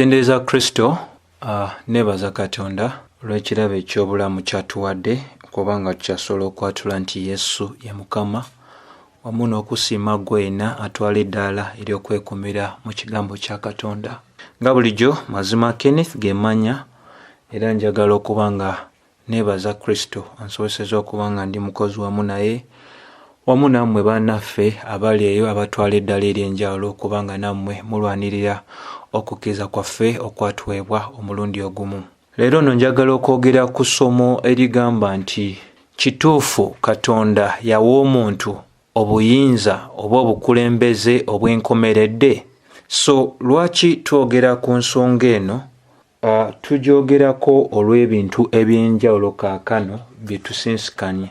Tendeeza Kristo nebaza Katonda olw'ekirabo eky'obulamu kyatuwadde kubanga tukyasobola okwatula nti Yesu ye Mukama wamu n'okusiima gwena atwala eddaala ery'okwekumira mu kigambo kya Katonda. Nga bulijjo mazima Kenneth gemanya era njagala okuba nga nebaza Kristo ansobozesezza okuba nga ndi mukozi wamu naye wamu nammwe bannaffe abali eyo abatwala eddaala ery'enjawulo kubanga nammwe mulwanirira okukkiriza kwaffe okwatuweebwa omulundi ogumu. Leero nno njagala okwogera ku ssomo erigamba nti kituufu Katonda yawa omuntu obuyinza oba obukulembeze obw'enkomeredde. So lwaki twogera ku nsonga eno? Tugyogerako olw'ebintu eby'enjawulo kaakano bye tusinsikanye.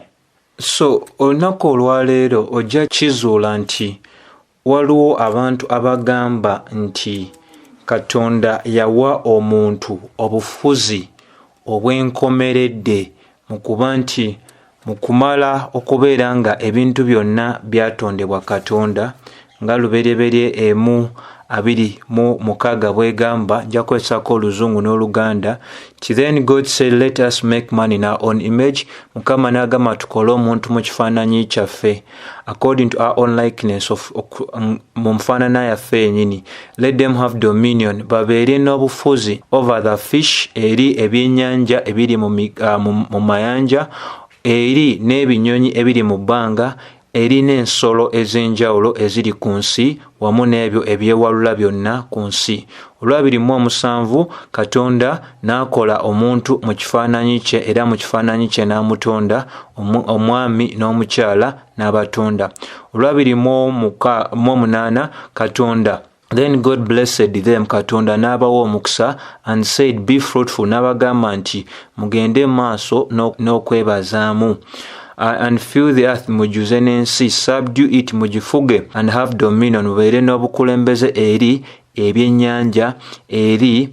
So olunaku olwaleero ojja kizuula nti waliwo abantu abagamba nti Katonda yawa omuntu obufuzi obw'enkomeredde mu kuba nti mu kumala okubeera nga ebintu byonna byatondebwa Katonda nga lubereberye 1:26 bwegamba, nja kwesako Oluzungu n'Oluganda ti then God said let us make man in our own image. Mukama n'agamba tukole omuntu mu kifaananyi kyaffe according to our own likeness mu nfaanana yaffe yennyini. Let them have dominion, babeere n'obufuzi over the fish, eri ebyennyanja ebiri mu mayanja, eri n'ebinyonyi ebiri mu bbanga, eri n'ensolo ez'enjawulo eziri ku nsi wamu n'ebyo ebyewalula byonna ku nsi. Olw'abiri-mu-omusanvu Katonda n'akola omuntu mu kifaananyi kye era mu kifaananyi kye n'amutonda omwami n'omukyala n'abatonda. Olw'abiri-mu-omunaana Katonda then God blessed them, Katonda n'abawa omukisa and said be fruitful, n'abagamba nti mugende maaso n'okwebazaamu. And fill the earth, mujuze n'ensi, subdue it, mugifuge, and have dominion, mubeere n'obukulembeze eri ebyennyanja, eri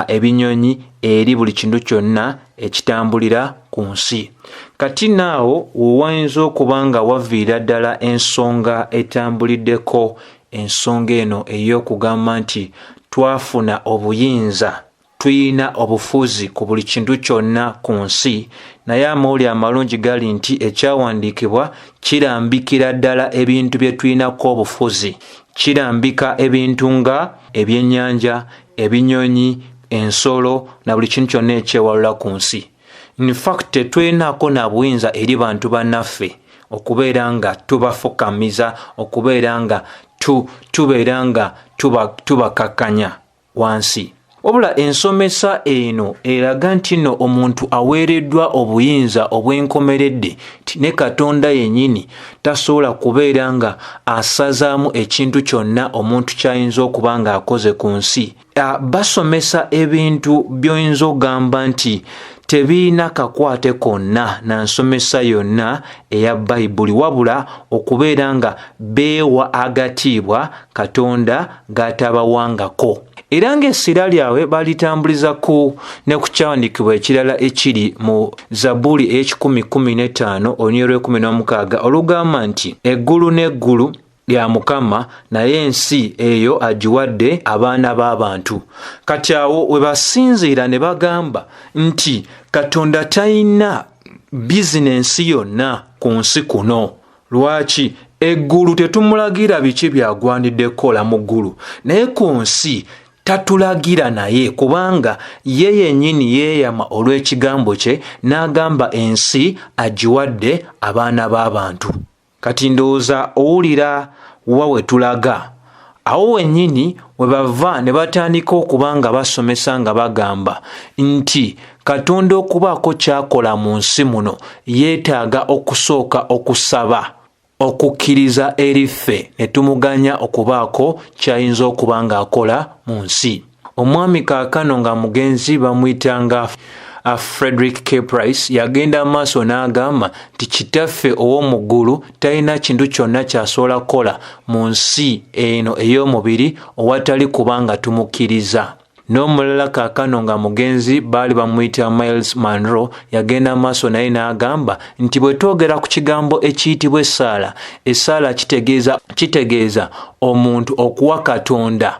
ebinyonyi, eri buli kintu kyonna ekitambulira ku nsi. Kati naawo wayinza okuba nga waviira ddala ensonga etambuliddeko, ensonga eno ey'okugamba nti twafuna obuyinza, tuyina obufuzi ku buli kintu kyonna ku nsi, naye amawulire amalungi gali nti ekyawandiikibwa kirambikira ddala ebintu bye tulinako obufuzi. Kirambika ebintu nga ebyennyanja, ebinyonyi, ensolo na buli kintu kyonna ekyewalula ku nsi. In fact tetwenaako na buyinza eri bantu bannaffe okubeera nga tubafukamiza, okubeera nga tubeera nga tubakakanya wansi. Wabula ensomesa eno eraga nti nno omuntu aweereddwa obuyinza obw'enkomeredde ne Katonda yennyini tasobola kubeera nga asazaamu ekintu kyonna omuntu kyayinza okuba nga akoze ku nsi. Basomesa ebintu by'oyinza okugamba nti tebiina kakwate konna na nsomesa yonna eya Bayibuli, wabula okubeera nga beewa agatiibwa Katonda g'atabawangako. Era ng'essira lyabwe balitambuliza ne ku kyawandiikibwa ekirala ekiri mu Zabbuli 10:15 olw'e16 olugamba nti eggulu n'eggulu lya Mukama naye ensi eyo agiwadde abaana b'abantu. Kati awo we basinziira ne bagamba nti Katonda talina bizinensi yonna ku nsi kuno. Lwaki? Eggulu tetumulagira biki byagwanidde kukola mu ggulu, naye ku nsi tatulagira naye kubanga ye yennyini yeeyama olw'ekigambo kye n'agamba ensi agiwadde abaana b'abantu. Kati ndowooza owulira wa we tulaga. Awo wennyini we bava ne batandika okuba nga basomesa nga bagamba nti Katonda okubaako ky'akola mu nsi muno yeetaaga okusooka okusaba, okukkiriza eriffe ne tumuganya okubaako ky'ayinza okuba ng'akola mu nsi. Omwami kaakano nga mugenzi bamuyitanga Frederick K. Price yagenda maaso n'agamba nti kitaffe ow'omu ggulu talina kintu kyonna ky'asobola kukola mu nsi eno ey'omubiri owatali kubanga tumukkiriza. N'omulala kaakano nga mugenzi baali bamuyita Miles Monroe yagenda maaso naye n'agamba nti bwe twogera ku kigambo ekiyitibwa essaala kitegeeza omuntu okuwa Katonda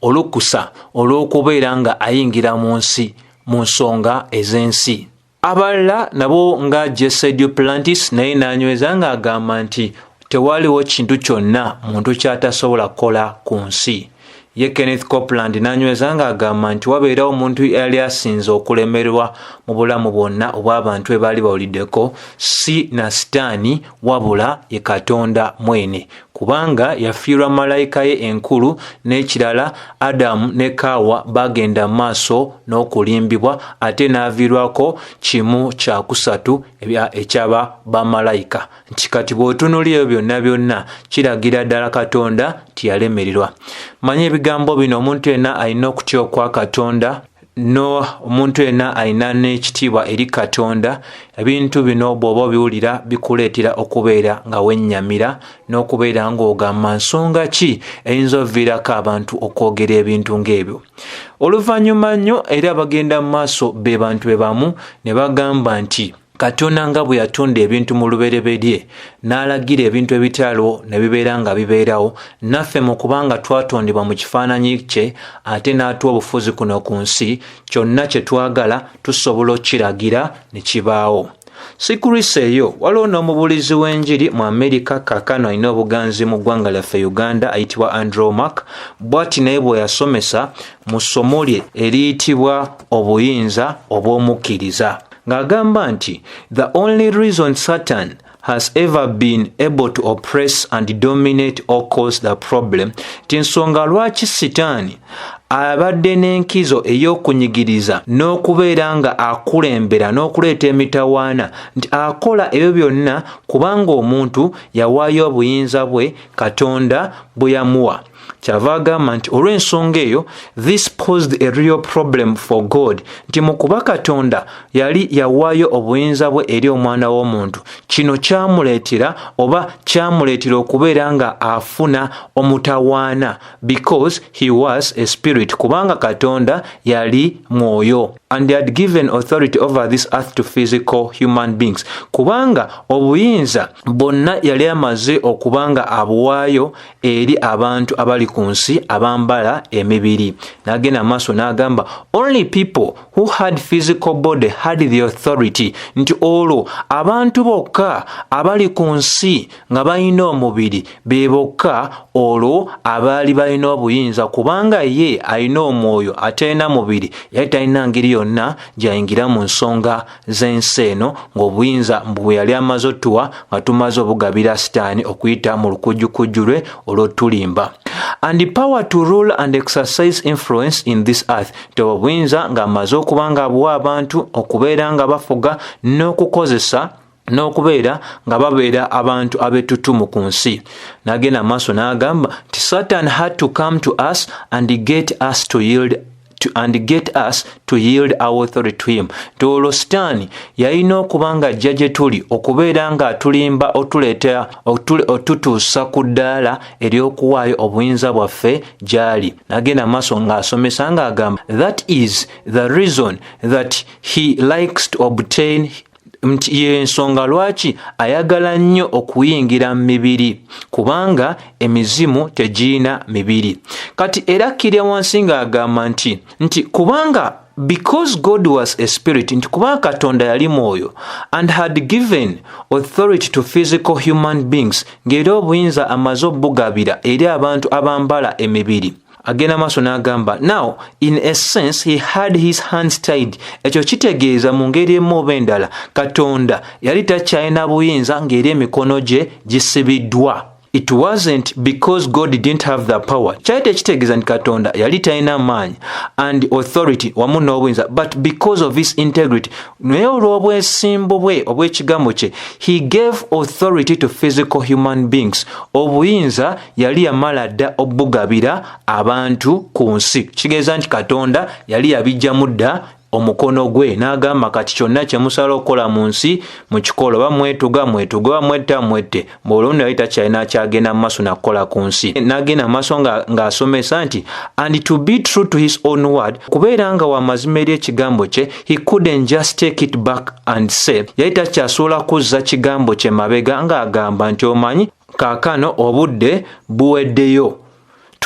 olukusa olw'okubeera nga ayingira mu nsi mu nsonga ez'ensi. Abalala nabo nga Jesse Duplantis naye n'anyweza ng'agamba nti tewaliwo kintu kyonna muntu ky'atasobola kukola ku nsi. Ye Kenneth Copeland n'anyweza ng'agamba nti wabeerawo omuntu yali asinze okulemerwa mu bulamu bwonna obw'abantu be baali bawuliddeko si na sitaani wabula ye Katonda mwene, kubanga yafiirwa malayika ye enkulu, n'ekirala Adamu ne Kaawa bagenda maaso n'okulimbibwa ate n'aviirwako kimu kya kusatu ekyaba bamalayika. Nti kati bw'otunuulira byonna byonna kiragira ddala Katonda tiyalemererwa. Manye ebigambo bino omuntu yenna alina okutya okwa Katonda, no omuntu yenna alina n'ekitiibwa eri Katonda. Ebintu bino bw'oba obiwulira bikuleetera okubeera nga wennyamira n'okubeera ng'ogamba nsonga ki eyinza oviirako abantu okwogera ebintu ng'ebyo. Oluvannyuma nnyo era bagenda mu maaso be bantu be bamu ne bagamba nti Katonda nga bwe yatonda ebintu mu lubereberye n'alagira ebintu ebitaliwo ne bibeera nga bibeerawo, naffe mu kubanga twatondebwa mu kifaananyi kye ate n'atuwa obufuzi kuno ku nsi, kyonna kye twagala tusobola okiragira ne kibaawo. Sikurisa eyo waliwo n'omubuulizi w'enjiri mu Amerika kaakano alina obuganzi mu ggwanga lyaffe Uganda ayitibwa Andrew Mark. Bw'ati naye bwe yasomesa mu ssomo lye eriyitibwa obuyinza obw'omukkiriza ng'agamba nti the only reason Satan has ever been able to oppress and dominate or cause the problem, tinsonga lwaki Sitaani abadde n'enkizo ey'okunyigiriza n'okubeera nga akulembera n'okuleeta emitawaana, nti akola ebyo byonna kubanga omuntu yawaayo obuyinza bwe Katonda bwe yamuwa. Kyava agamba nti olw'ensonga eyo this posed a real problem for God, nti mu kuba Katonda yali yawaayo obuyinza bwe eri omwana w'omuntu, kino kyamuleetera okubeera nga afuna omutawaana because he was a spirit, kubanga Katonda yali mwoyo, and he had given authority over this earth to physical human beings, kubanga obuyinza bonna yali amaze okubanga abuwaayo eri abantu abali ku nsi abambala emibiri. N'agenda maaso n'agamba only people who had physical body had the authority, nti olwo abantu bokka abali ku nsi nga balina omubiri be bokka olwo abaali balina obuyinza, kubanga ye alina omwoyo atalina mubiri yali talina ngeri yonna gy'ayingira mu nsonga z'ensi eno, ng'obuyinza bwe yali amaze otuwa nga tumaze obugabira Sitaani okuyita mu lukujjukujju lwe olw'otulimba. And the power to rule and exercise influence in this earth, obuyinza ng'amaze okuba nga abuwa abantu okubeera nga bafuga n'okukozesa n'okubeera nga babeera abantu abetutumu ku nsi. N'agenda maaso n'agamba nti Satan had to come to us and get us to yield our authority to him. Olwo Sitaani yalina okuba nga ajja gye tuli okubeera nga atulimba otutuusa ku ddaala ery'okuwaayo obuyinza bwaffe gy'ali. N'agenda maaso ng'asomesa ng'agamba that is the reason that he likes to obtain, y'ensonga lwaki ayagala nnyo okuyingira mu mibiri, kubanga emizimu tegirina mibiri. Kati era kirya wansi ng'agamba nti kubanga because God was a spirit, nti kubanga Katonda yali mwoyo, and had given authority to physical human beings, ng'era obuyinza amaze obugabira eri abantu abambala emibiri. Agenda maaso n'agamba now in a sense he had his hands tied. Ekyo kitegeeza mu ngeri emu oba endala Katonda yali takyalina buyinza ng'eri emikono gye gisibiddwa. It wasn't because God didn't have the power. Kyali tekitegeeza nti Katonda yali talina maanyi and authority wamu n'obuyinza, but because of his integrity, naye olw'obwesimbu bwe obw'ekigambo kye, he gave authority to physical human beings. Obuyinza yali yamala dda obugabira abantu ku nsi. Kitegeeza nti Katonda yali yabijjamu dda omukono gwe n'agamba kati kyonna kye musala okukola mu nsi mukikola, oba mwetuga oba mwette, ng'olundi yali takyalina kyagenda mu maaso nakukola ku nsi. N'agenda mu maaso ng'asomesa nti and to be true to his own word, kubeera nga w'amazima eri ekigambo kye, he couldn't just take it back and say, yali takyasobola kuzza kigambo kye mabega ng'agamba nti omanyi kaakano obudde buweddeyo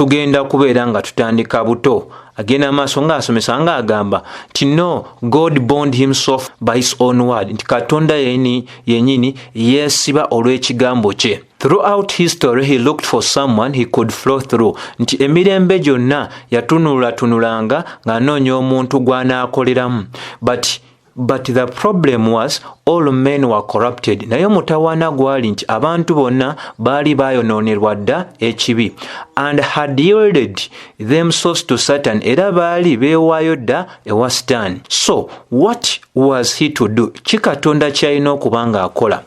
tugenda kubeera nga tutandika buto. Agenda amaaso ng'asomesa ng'agamba nti no, God bound himself by his own word, nti Katonda yenyini yeesiba olw'ekigambo kye. Throughout history he looked for someone he could flow through, nti emirembe gyonna yatunulatunulanga ng'anoonya omuntu gw'anaakoleramu. But the problem was all men were corrupted. Naye mutawaana gwali nti abantu bonna baali baayonoonerwa dda ekibi, and had yielded themselves to Satan, era baali beewaayo dda ewa Sitaani. So what was he to do? Ki Katonda ky'alina okuba ng'akola?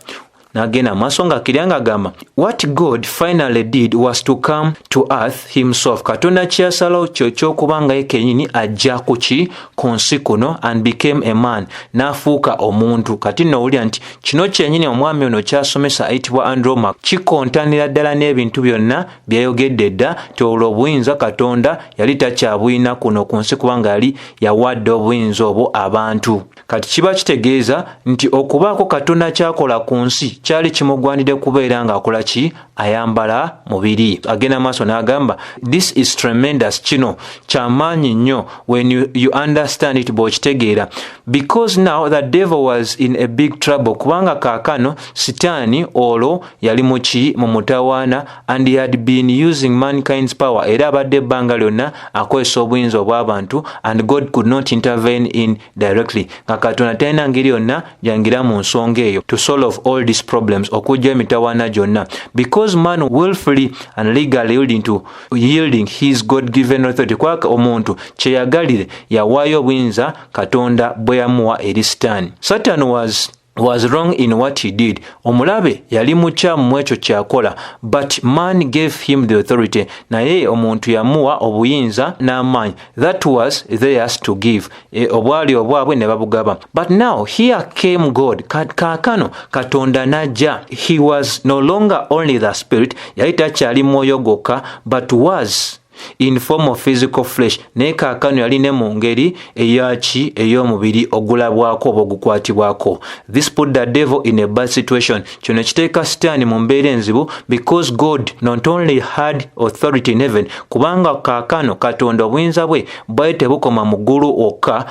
N'agenda amaaso ng'akkirira ng'agamba what God finally did was to come to earth himself. Katonda ky'asalawo ky'okuba nga ye kennyini ajja ku nsi kuno and became a man, n'afuuka omuntu. Kati nno owulira nti kino kyennyini omwami ono ky'asomesa ayitibwa Andromache kikontanira ddala n'ebintu byonna byayogedde dda ti olwo obuyinza Katonda yali takyabuyina kuno ku nsi kubanga yali yawadde obuyinza obwo abantu. Kati kiba kitegeeza nti okubaako Katonda kyakola ku nsi kyali kimugwanidde kubeera ng'akola ki? Ayambala mubiri. Agenda maaso n'agamba this is tremendous, kino kyamaanyi nnyo when you understand it, bw'okitegeera, because now the devil was in a big trouble, kubanga kaakano Sitaani olwo yali mu mutawaana, and he had been using mankind's power, era abadde ebbanga lyonna akozesa obuyinza obw'abantu, and God could not intervene in directly, nga Katonda talina ngeri yonna jangira mu nsonga eyo to solve all these problems, okujja emitawaana gyonna, because man willfully and legally yielding his God-given authority. Kwaka omuntu kyeyagalire yawaayo obuyinza Katonda bwe yamuwa eri Sitaani. Satan was wrong in what he did. Omulabe yali mukyamu mu ekyo kyakola, but man gave him the authority. Naye omuntu yamuwa obuyinza n'amaanyi, that was theirs to give. Obwali obwabwe ne babugaba. But now here came God. Kaakano Katonda najja. He was no longer only the spirit, yali takyali mwoyo gwokka, but was in form of physical flesh. Naye kaakano yaline mu ngeri ey'omubiri ogulabwako oba ogukwatibwako. This put the devil in a bad situation. Kino kiteeka Sitaani mu mbeera enzibu, because God not only had authority in heaven, kubanga kaakano Katonda obuyinza bwe bwali tebukoma mu ggulu okka,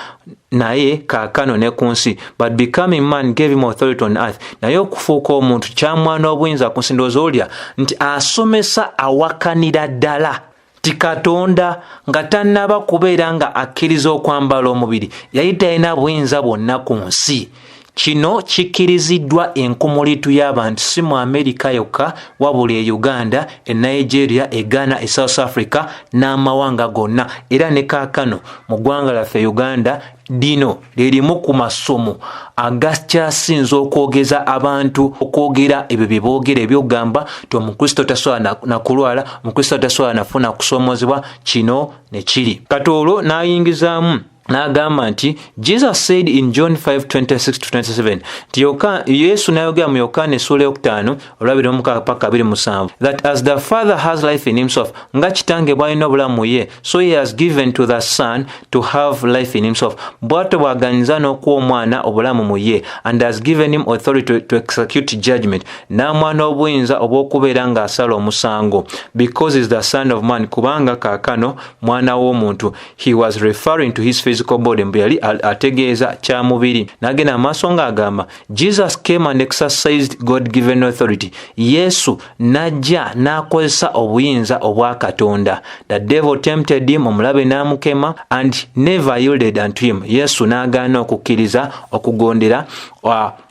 naye kaakano ne ku nsi, but becoming man gave him authority on earth. Naye okufuuka omuntu kyamwana obuyinza ku nsi. Ndowooza olya nti asomesa awakanira ddala ti Katonda nga tannaba kubeera nga akkiriza okwambala omubiri yali talina buyinza bwonna ku nsi. Kino kikkiriziddwa enkumulitu y'abantu, si mu Amerika yokka, wabula e Uganda, e Nigeria, e Ghana, e South Africa n'amawanga gonna. Era ne kaakano mu ggwanga lyaffe Uganda dino lirimu ku masomo agakyasinza okwogeza abantu okwogera ebyo bye boogera ebyogamba ti Omukristo tasobola na kulwala, Omukristo tasobola nafuna kusoomozebwa, kino ne kiri. Kati olwo n'ayingizaamu n'agamba nti Jesus said in John 5:26-27 nti Yesu n'ayogera mu Yokaana essula 5 olwa 26 that as the Father has life in himself, nga kitange bw'alina obulamu mu ye, so he has given to the Son to have life in himself. Bw'atyo bw'aganyiza n'okuwa omwana obulamu mu ye, and has given him authority to execute judgment, n'amwana obuyinza obw'okubeera ng'asala omusango, because he is the Son of Man, kubanga kaakano mwana w'omuntu. He was referring to his physical body, mbu yali ategeeza kya mubiri. N'agenda amaaso ng'agamba Jesus came and exercised God-given authority. Yesu najja n'akozesa obuyinza obwa Katonda. The devil tempted him, omulabe n'amukema, and never yielded unto him. Yesu n'agaana okukkiriza okugondera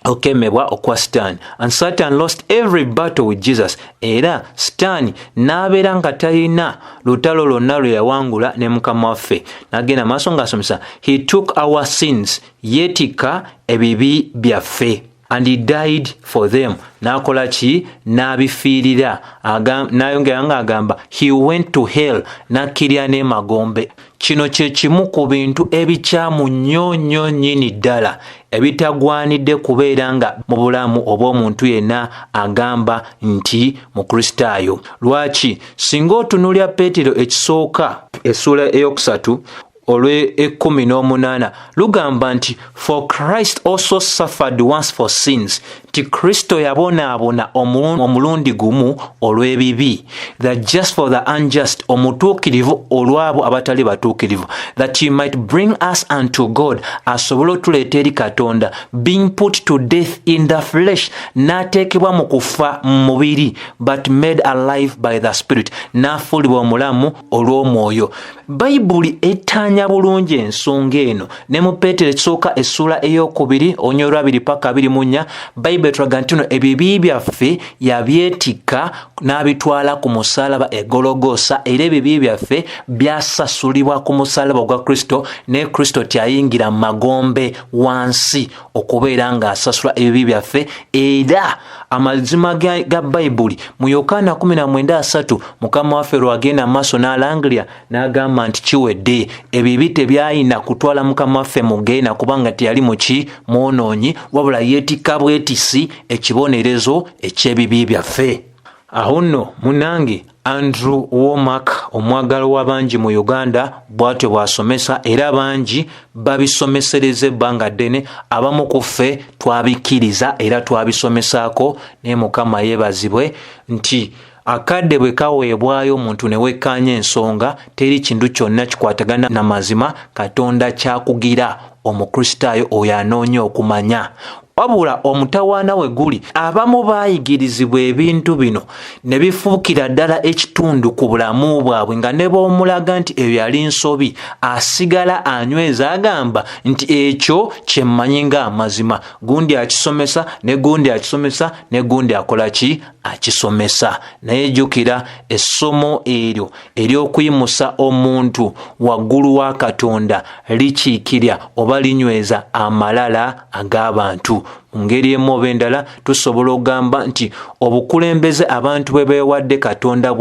okemebwa okwa Sitaani. And Satan lost every battle with Jesus. Era Sitaani n'abeera nga talina lutalo lwonna lwe yawangula ne Mukama waffe. N'agenda maaso ng'asomesa he took our sins, yeetikka ebibi byaffe, and he died for them. N'akola ki? N'abifiirira. N'ayongera ng'agamba he went to hell, n'akkirira n'emagombe. Kino kye kimu ku bintu ebikyamu nnyo nnyo nnyini ddala ebitagwanidde kubeera nga mu bulamu obw'omuntu yenna agamba nti Mukristaayo. Lwaki? Singa otunuulira Peetero ekisooka essula eyokusatu olw'e 18 lugamba nti for Christ also suffered once for sins. ti Kristo yabonaabona omulundi gumu olw'ebibi, that just for the unjust, omutuukirivu olw'abo abatali batuukirivu, that he might bring us unto God, asobole otuleeta eri Katonda, being put to death in the flesh, n'ateekebwa mu kufa mu mubiri, but made alive by the Spirit, n'afuulibwa omulamu olw'omwoyo. Bayibuli ettaanya bulungi ensonga eno, ne mu Peetero ekisooka essula ey'okubiri onyo olwabiri paka abiri mu nnya, Bayibuli etulaga nti no ebibi byaffe yabyetikka n'abitwala ku musaalaba e Gologoosa, era ebibi byaffe byasasulibwa ku musaalaba ogwa Kristo, ne Kristo tyayingira mu magombe wansi okubeera ng'asasula ebibi byaffe. Era amazima ga Bayibuli mu Yokaana 19:3 Mukama waffe lwagenda maaso n'alangirira n'agamba nti kiwedde, ebibi tebyayina kutwala Mukama waffe mu geena kubanga teyali muki mwonoonyi, wabula yeetikka bwetisi ekibonerezo eky'ebibi byaffe. Aho nno munange Andrew Womack, omwagalo w'abangi mu Uganda, bw'atyo bw'asomesa, era bangi babisomesereza ebbanga ddene, abamu ku ffe twabikkiriza era twabisomesaako, ne Mukama yeebazibwe nti akadde bwe kaweebwayo omuntu ne wekkaanya ensonga, teri kintu kyonna kikwatagana na mazima Katonda kyakugira omukristaayo oyo anoonya okumanya. Wabula omutawaana we guli, abamu baayigirizibwa ebintu bino ne bifuukira ddala ekitundu ku bulamu bwabwe, nga ne b'omulaga nti eyo yali nsobi, asigala anyweza agamba nti ekyo kye mmanyi ng'amazima. Gundi akisomesa, ne gundi akisomesa, ne gundi akola ki? Akisomesa. Naye jjukira essomo eryo ery'okuyimusa omuntu waggulu wa Katonda likiikirya oba linyweza amalala ag'abantu. Mu ngeri emu oba endala tusobola okugamba nti obukulembeze abantu bwe beewadde Katonda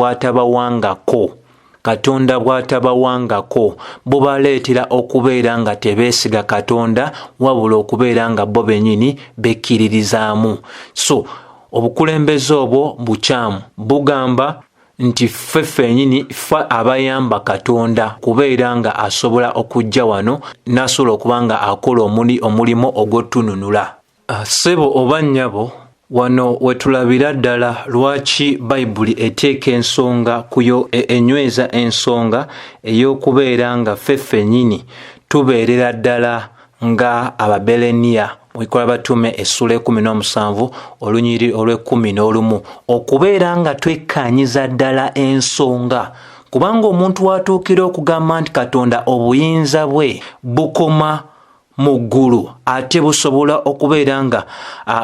bw'atabawangako bubaleetera okubeera nga tebeesiga Katonda, wabula okubeera nga bo bennyini bekkiririzaamu. So obukulembeze obwo bukyamu, bugamba nti ffe ffennyini ffe abayamba Katonda kubeera nga asobola okujja wano n'asobola okuba nga akola omulimo ogw'otununula. Ssebo oba nnyabo, wano wetulabira ddala lwaki Bayibuli eteeka ensonga kuyo enyweza ensonga ey'okubeera nga ffe ffennyini tubeerera ddala nga Ababereniya mu Bikola Batume essula 17 olunyiriri olw'11, okubeera nga twekkaanyiza ddala ensonga, kubanga omuntu watuukira okugamba nti Katonda obuyinza bwe bukoma mu ggulu, ate busobola okubeera nga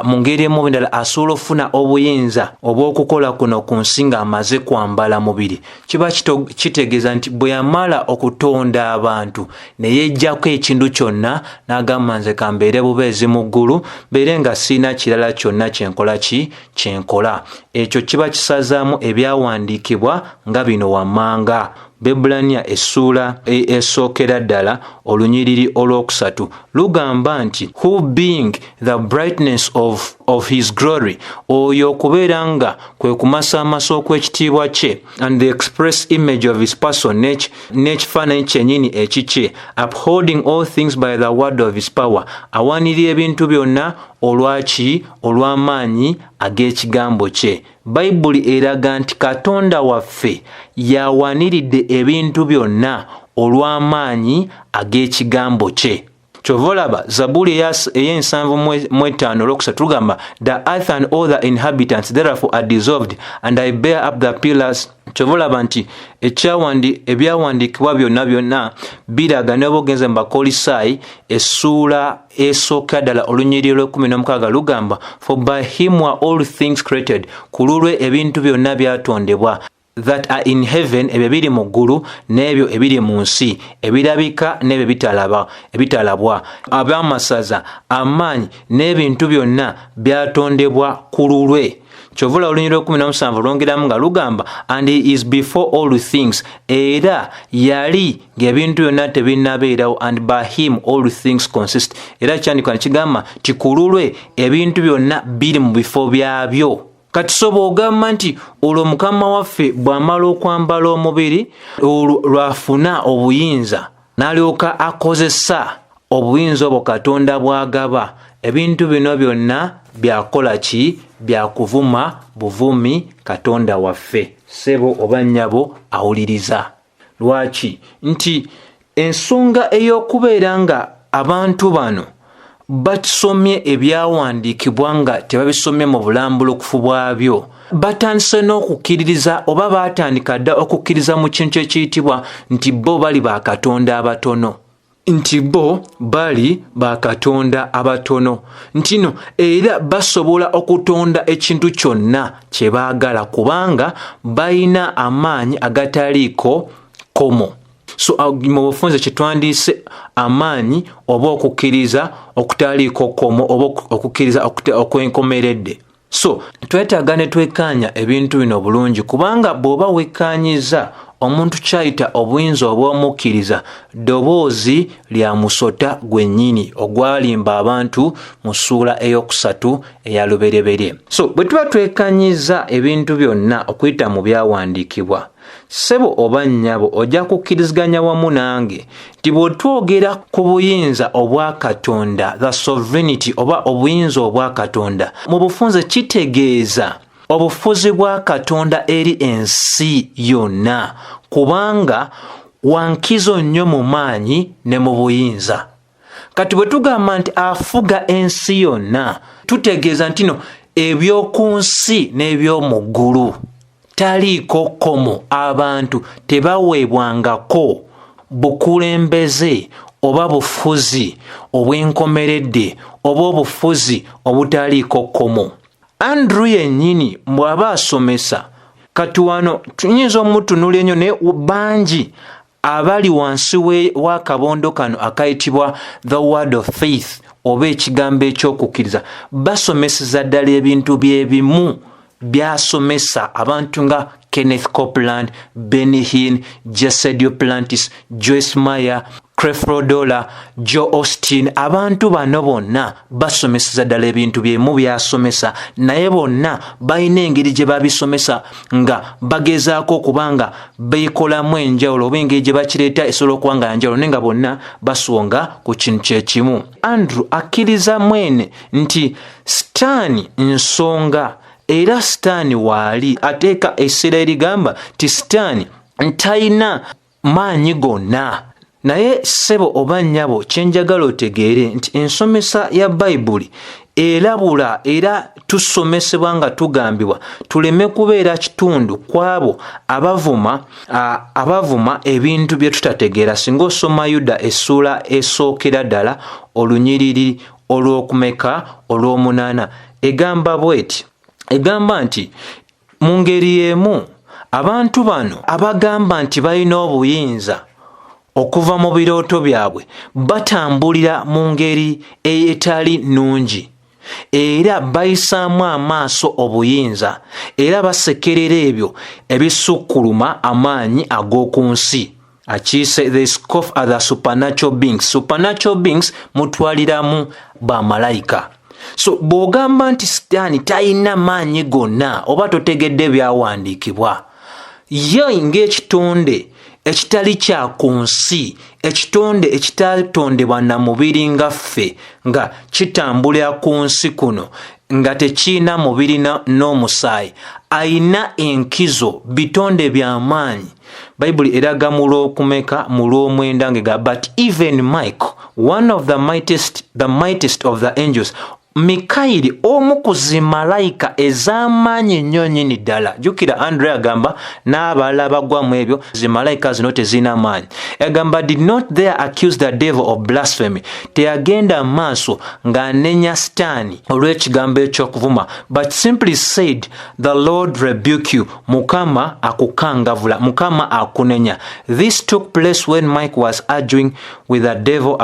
mu ngeri emu endala asobola okufuna obuyinza obw'okukola kuno ku nsi ng'amaze kwambala mubiri. Kiba kitegeeza nti bwe yamala okutonda abantu ne yeggyako ekintu kyonna n'agamba nze kambeere bubeezi mu ggulu, mbeere nga siina kirala kyonna kyenkola. Ekyo kiba kisazaamu ebyawandiikibwa nga bino wammanga. Bebulaniya essula esookera ddala olunyiriri olwokusatu lugamba nti who being the brightness of his glory, oyo okubeera nga kwe kumasaamasa okw'ekitiibwa kye, and the express image of his person, n'ekifaananyi kyennyini ekikye, upholding all things by the word of his power, awanirira ebintu byonna olw'amaanyi ag'ekigambo kye. Bayibuli eraga nti Katonda waffe yawaniridde ebintu byonna olw'amaanyi ag'ekigambo kye. Kyova olaba Zabbuli ey'ensanvu-mu-etaano olwokusatu tugamba the earth and all the inhabitants therefore are dissolved and I bear up the pillars. Kyova olaba nti ebyawandiikibwa byonna biraga ne bwogenze mu Bakolisaayi essula esooka ddala olunyiriri olw'16 lugamba for by him were all things created, ku lulwe ebintu byonna byatondebwa, that are in heaven, ebyo biri mu ggulu n'ebyo ebiri mu nsi, ebirabika n'ebyo ebitalabwa, ab'amasaza, amaanyi n'ebintu byonna byatondebwa ku lulwe. Kyovula olunyiriri 17 lwongeramu nga lugamba and he is before all things, era yali ng'ebintu byonna tebinnabeerawo, and by him all things consist, era kyandikwa ne kigamba ti ku lulwe ebintu byonna biri mu bifo byabyo. Kati soba ogamba nti olwo Mukama waffe bw'amala okwambala omubiri lwafuna obuyinza n'alyoka akozesa obuyinza obwo Katonda bw'agaba ebintu bino byonna byakola ki? Byakuvuma buvumi Katonda waffe. Ssebo oba nnyabo awuliriza. Lwaki? Nti ensonga ey'okubeera nga abantu bano basomye ebyawandiikibwa nga tebabisomye mu bulambulukufu bwabyo, batandise n'okukkiririza oba baatandika dda okukkiriza mu kintu ekiyitibwa nti bo bali bakatonda abatono. Nti bo bali bakatonda abatono. Ntino era basobola okutonda ekintu kyonna kye baagala kubanga balina amaanyi agataliiko komo. So mu bufunze kitwandiise amaanyi oba okukkiriza okutaliiko komo oba okukkiriza okwenkomeredde. So twetaaga ne twekkaanya ebintu bino bulungi kubanga bw'oba wekkaanyiza omuntu kyayita obuyinza obw'omukkiriza ddoboozi lya musota gwennyini ogwalimba abantu mu ssuula eyokusatu eya lubereberye. So bwe tuba twekkaanyiza ebintu byonna okuyita mu byawandiikibwa, ssebo oba nnyabo ojja kukkiriziganya wamu nange nti bwe twogera ku buyinza obwa Katonda, the sovereignty oba obuyinza obwa Katonda, mu bufunze kitegeeza obufuzi bwa Katonda eri ensi yonna kubanga wankizo nnyo mu maanyi ne mu buyinza. Kati bwe tugamba nti afuga ensi yonna, tutegeeza nti no eby'oku nsi n'eby'omu ggulu taliiko komo, abantu tebaweebwangako bukulembeze oba bufuzi obwenkomeredde oba obufuzi obutaliiko komo. Andrew yennyini bw'aba asomesa, kati wano tuyinza omutunuulira ennyo naye bangi abali wansi wa kabondo kano akayitibwa the word of faith oba ekigambo ekyokukkiriza basomeseza ddala ebintu byebimu byasomesa abantu nga Kenneth Copeland, Benny Hinn, Jesse Duplantis, Joyce Meyer, Creflo Dollar, Joe Austin. Abantu bano bonna basomeseza ddala ebintu byemu byasomesa, naye bonna balina engeri gye babisomesa nga bagezaako okubanga beekolamu enjawulo oba engeri gye bakireeta esobola okuba nga njawulo naye nga bonna basonga ku kintu kyekimu. Andrew akkiriza mwene nti Sitaani nsonga era Sitaani waali ateeka essira erigamba ti Sitaani ntalina maanyi gonna. Naye ssebo oba nnyabo kyenjagala otegeere nti ensomesa ya Bayibuli erabula era tusomesebwa nga tugambibwa tuleme kubeera kitundu kwabo abavuma ebintu bye tutategeera. Singa osoma Yuda essuula esookera ddala olunyiriri olw'okumeka olw'omunaana egamba bw'eti, egamba nti mu ngeri y'emu abantu bano abagamba nti balina obuyinza okuva mu birooto byabwe batambulira mu ngeri etali nnungi era bayisaamu amaaso obuyinza era basekerera ebyo ebisukkuluma amaanyi ag'oku nsi. Akiise they scoff at the supernatural beings. Supernatural beings mutwaliramu bamalayika. So bw'ogamba nti Sitaani talina maanyi gonna oba totegedde byawandiikibwa, ye ng'ekitonde ekitali kya ku nsi, ekitonde ekitatondebwa na mubiri nga ffe nga kitambulira ku nsi kuno nga tekiina mubiri n'omusaayi, ayina enkizo, bitonde by'amaanyi. Bayibuli eraga mu lw'okumeka mu lw'omwenda ng'ega but even Michael, one of the mightiest of the angels, Mikayiri omu ku zimalayika ez'amaanyi ennyo nnyini ddala. Jjukira Andrew agamba n'abalala bagwa mu ebyo zimalayika zino tezirina maanyi. Agamba did not there accuse the devil of blasphemy. Teyagenda maaso ng'anenya Sitaani olw'ekigambo eky'okuvuma, but simply said the Lord rebuke you. Mukama akukangavula, Mukama akunenya. This took place when Mike was arguing with the devil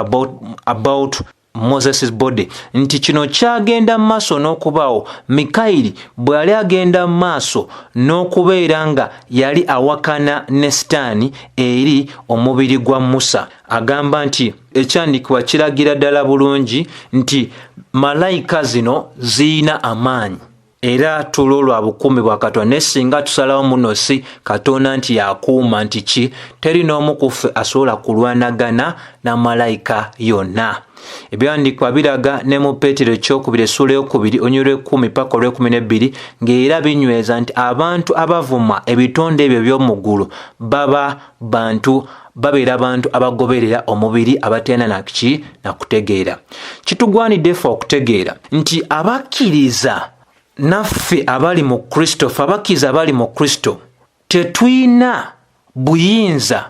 about Moses' body. Nti kino kyagenda maaso n'okubaawo Mikayiri bwe yali agenda maaso n'okubeera nga yali awakana ne Sitaani eri omubiri gwa Musa. Agamba nti ekyandiikibwa kiragira ddala bulungi nti malayika zino ziyina amaanyi era tulo lwa bukuumi bwa Katonda. Ne singa tusalawo muno si Katonda nti yakuuma nti ki, teri n'omu ku ffe asobola kulwanagana na malayika yonna. Ebyawandiikibwa biraga ne mu Peetero ekyokubiri essula ey'okubiri onyolwa 10 paka 12 ng'era binyweza nti abantu abavuma ebitonde ebyo by'omu ggulu baba bantu, babeera bantu abagoberera omubiri abateena nakiki na kutegeera. Kitugwanidde ffe okutegeera nti abakkiriza naffe abali mu Kristo, ffe abakkiriza abali mu Kristo tetuyina buyinza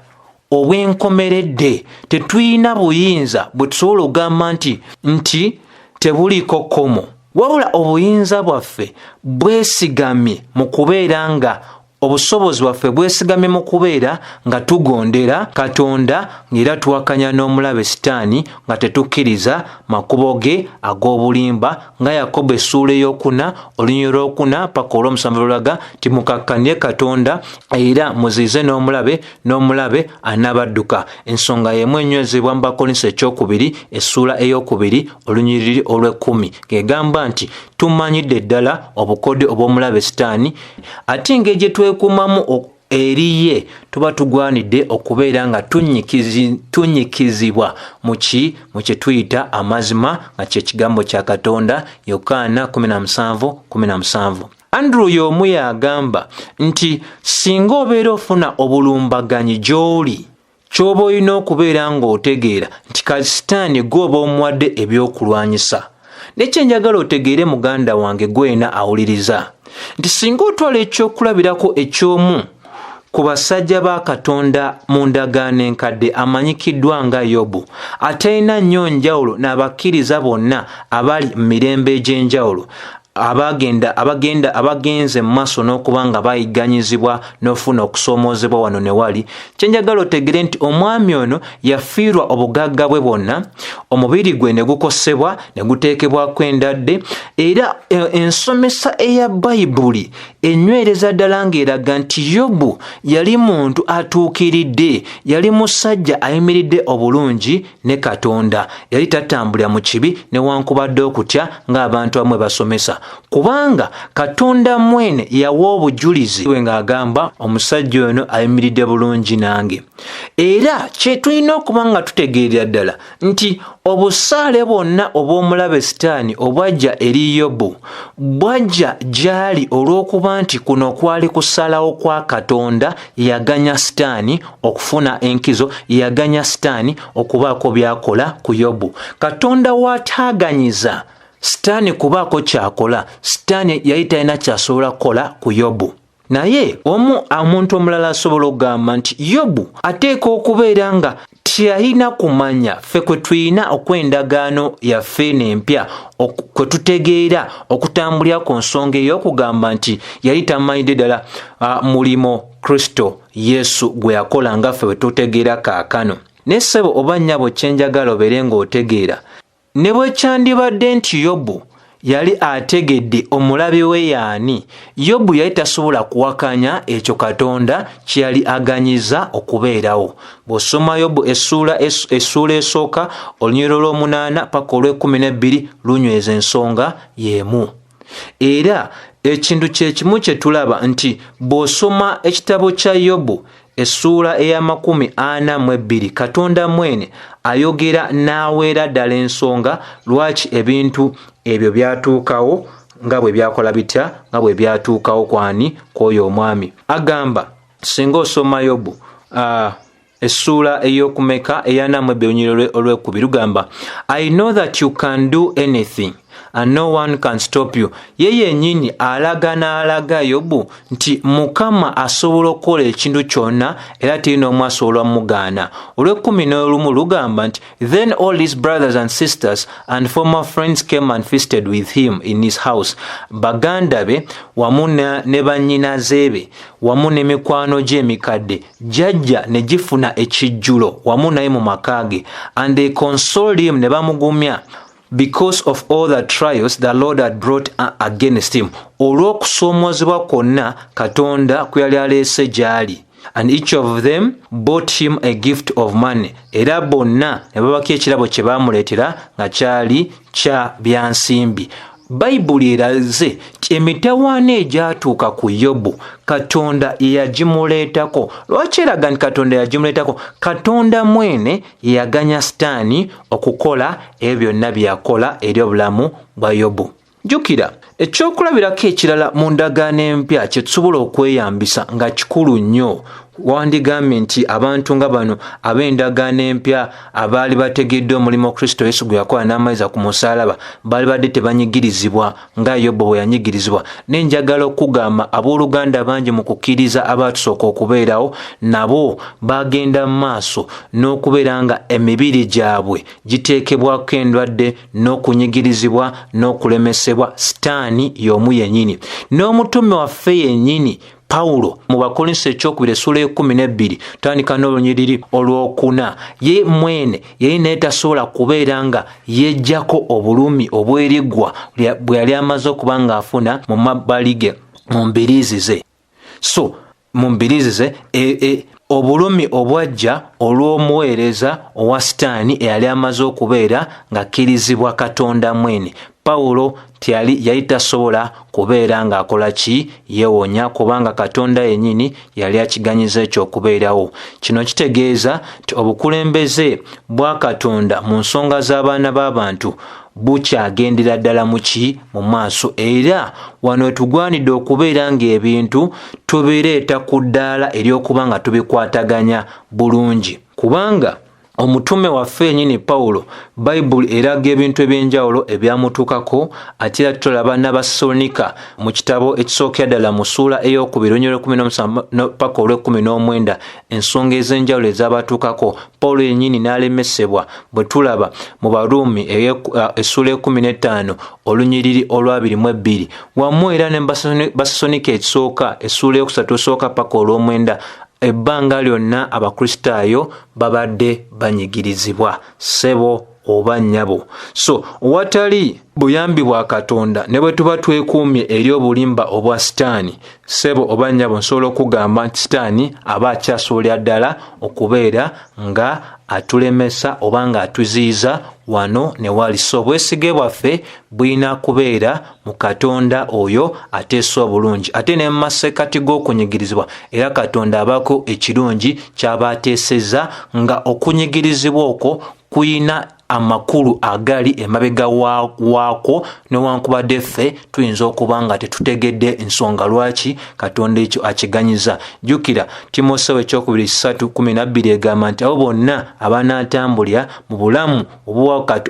obwenkomeredde, tetuyina buyinza bwe tusobola okugamba nti tebuliiko kkomo, wabula obuyinza bwaffe bwesigamye mu kubeera nga obusobozi bwaffe bwesigamye mu kubeera nga tugondera Katonda ng'era tuwakanya n'omulabe Sitaani nga tetukkiriza makubo ge ag'obulimba, nga Yakobo essula ey'okuna olunyiriri lw'okuna paka olw'omusanvu lulaga nti mukakkanye Katonda era muziize n'omulabe anabadduka. Ensonga y'emu enywezebwa mu Bakolinso ekyokubiri essula ey'okubiri olunyiriri olw'10 ng'egamba nti tumanyidde ddala obukode obw'omulabe Sitaani, ate engeri gye twekuumamu eri ye tuba tugwanidde okubeera nga tunyikizibwa mu kye tuyita amazima nga kye kigambo kya Katonda. Yokaana 17:17. Andrew y'omu yagamba nti singa obeera ofuna obulumbaganyi gy'oli, ky'oba olina okubeera ng'otegeera nti Sitaani gw'oba omuwadde ebyokulwanyisa. Nekyenjagala otegeere muganda wange gwena awuliriza nti singa otwala ekyokulabirako ekyomu ku basajja ba Katonda mu ndagaano enkadde amanyikiddwa nga Yobu, atalina nnyo njawulo n'abakkiriza bonna abali mu mirembe egy'enjawulo abagenze mu maaso n'okuba nga bayigganyizibwa n'ofuna okusoomoozebwa wano ne wali, kyenjagala otegere nti omwami ono yafiirwa obugagga bwe bwonna, omubiri gwe ne gukosebwa ne guteekebwako endadde, era ensomesa eya Bayibuli enywereza ddala ng'eraga nti Yobu yali muntu atuukiridde, yali musajja ayimiridde obulungi ne Katonda, yali tatambulira mu kibi newankubadde okutya ng'abantu bamwe basomesa, kubanga Katonda mwene yawa obujulizi we ng'agamba omusajja ono ayimiridde bulungi nange. Era kye tulina okuba nga tutegeerera ddala nti obusaale bwonna obw'omulabe Sitaani obwajja eri Yobu bwajja gy'ali olw'okuba nti kuno kwali kusalawo kwa Katonda, yaganya Sitaani okufuna enkizo, yaganya Sitaani okubaako by'akola ku Yobu. Katonda w'ataaganyiza Sitaani kubaako kyakola, Sitaani yali talina kyasobola kukola ku Yobu. Naye omuntu omulala asobola okugamba nti Yobu ateeka okubeera nga tiyalina kumanya ffe kwe tulina okw'endagaano yaffe n'empya kwe tutegeera okutambulira ku nsonga ey'okugamba nti yali tamanyidde ddala mulimo Kristo Yesu gwe yakola nga ffe bwe tutegeera kaakano. Ne ssebo oba nnyabo kyenjagala obeere ng'otegeera, ne bwe kyandibadde nti Yobu yali ategedde omulabe we yaani, Yobu yali tasobola kuwakanya ekyo Katonda kye yali aganyiza okubeerawo. Bw'osoma Yobu essula esooka olunyiriri olw'omunaana paka olw'12 lunyweza ensonga y'emu. Era ekintu kye kimu kye tulaba nti bw'osoma ekitabo kya Yobu essula eya42, Katonda mwene ayogera n'aweera ddala ensonga lwaki ebintu ebyo byatuukawo nga bwe byakola bitya, nga bwe byatuukawo kwani kw'oyo omwami. Agamba singa osoma Yobu essula ey'okumeka eya42 olunyiriri olw'2 lugamba, I know that you can do anything and no one can stop you. Ye yennyini alaga Yobu nti Mukama asobola okukola ekintu kyonna era terina omu asobola mugaana. Olw'11 lugamba nti then all his brothers and sisters and former friends came and feasted with him in his house. Baganda be wamu ne bannyinaze be wamu n'emikwano gye emikadde jjajja ne gifuna ekijjulo wamu naye mu maka ge, and they consoled him, ne bamugumya because of all the trials the Lord had brought against him, olw'okusoomoozebwa kwonna Katonda kwe yali aleese gy'ali. And each of them bought him a gift of money, era bonna ne babako ekirabo kye baamuleetera nga kyali kya byansimbi. bayibuli eraze emitawaana egyatuuka ku Yobu Katonda yagimuleetako. Lwaki eraga nti Katonda yagimuleetako? Katonda mwene yaganya Sitaani okukola ebyo byonna byakola eri obulamu bwa Yobu. Jjukira ekyokulabirako ekirala mu ndagaano empya kye tusobola okweyambisa nga kikulu nnyo. Wandigambye nti abantu nga bano ab'endagaano empya abaali bategedde omulimu Kristo Yesu gwe yakola n'amayinza ku musaalaba baali badde tebanyigirizibwa nga Yobu bwe yanyigirizibwa. Nenjagala okugamba abooluganda bangi mu kukkiriza abaatusooka okubeerawo nabo bagenda mu maaso n'okubeera nga emibiri gyabwe giteekebwako endwadde n'okunyigirizibwa n'okulemesebwa Sitaani y'omu yennyini. N'omutume waffe yennyini Pawulo mu Bakolinso ekyokubiri essula 12 tandika n'olunyiriri olwokuna, ye mwene yali naye tasobola kubeera nga yejjako obulumi obweriggwa bwe yali amaze okuba ng'afuna mu mabbali ge mu mbiriizi ze. Mu mbiriizi ze obulumi obwajja olw'omuweereza owa Sitaani eyali amaze okubeera ng'akkirizibwa Katonda mwene. Pawulo yali tasobola kubeera ng'akola ki? Yeewonya, kubanga Katonda yennyini yali akiganyiza ekyokubeerawo. Kino kitegeeza nti obukulembeze bwa Katonda mu nsonga z'abaana b'abantu bukyagendera ddala mu maaso, era wano tugwanidde okubeera ng'ebintu tubireeta ku ddaala ery'okuba nga tubikwataganya bulungi, kubanga omutume waffe yennyini Pawulo bayibuli eraga ebintu eby'enjawulo ebyamutuukako. Ate era tulaba n'Abasalonika mu kitabo ekisookera ddala mu ssuula ey'okubiri olunyiriri 17 paka olw'19 ensonga ez'enjawulo ez'abatuukako. Pawulo yennyini n'alemesebwa, bwe tulaba mu Baruumi essuula 15 olunyiriri olw'22 wamu era ne Basalonika ekisooka essuula ey'okusatu esooka paka olw'9 ebbanga lyonna Abakristaayo babadde banyigirizibwa, ssebo oba nnyabo. Watali buyambi bwa Katonda ne bwe tuba twekuumye eri obulimba obwa Sitaani, ssebo oba nnyabo, nsobola okugamba nti Sitaani aba akyasobolera ddala okubeera nga atulemesa oba nga atuziyiza wano ne wali. Obwesige bwaffe bulina kubeera mu Katonda oyo ateesa obulungi, ate ne mu masekkati g'okunyigirizibwa era Katonda abaako ekirungi ky'aba ateesezza, nga okunyigirizibwa okwo kuyina amakulu agali emabega waako, newankubadde ffe tuyinza okuba nga tetutegedde ensonga lwaki Katonda ekyo akiganyiza. Jjukira Timoseewo ekyokubiri 3:12 egamba nti abo bonna abanaatambulira mu bulamu